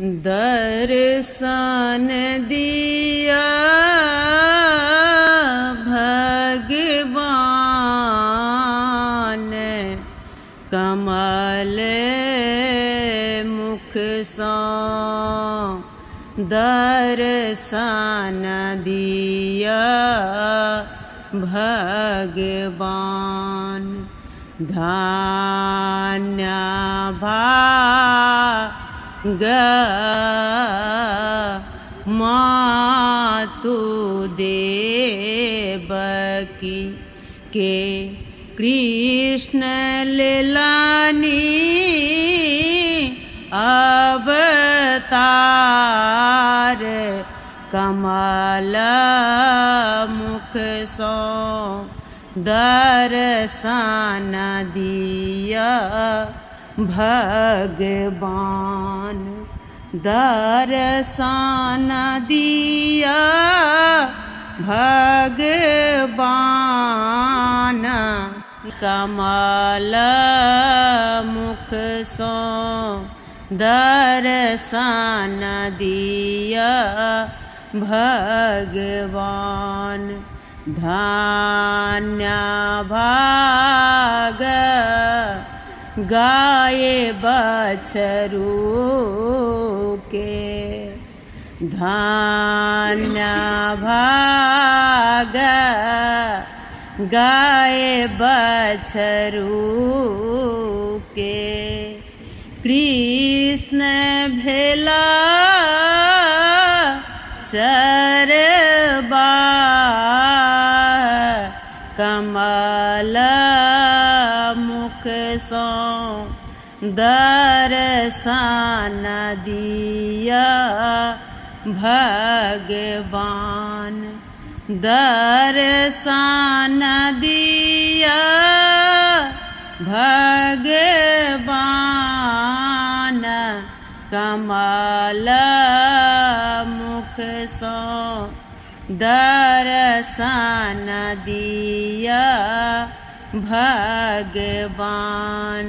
दर्शन दिया भगवान कमल मुख सो दर्शन दिया भगवान धन्य भाग मातु देवकी के कृष्ण लीलानी अवतार कमल मुख सो दर्शन दिया भगवान दर्शन दिया भगवान कमल मुख सो दर्शन दिया भगवान धन्य भाग गाये बछरू के धन्य भाग गाये बछरू के कृष्ण भेला चरबा कमल मुख सो दर्शन दिया भगवान दर्शन दिया भगवान कमल मुख सो दर्शन दिया भगवान।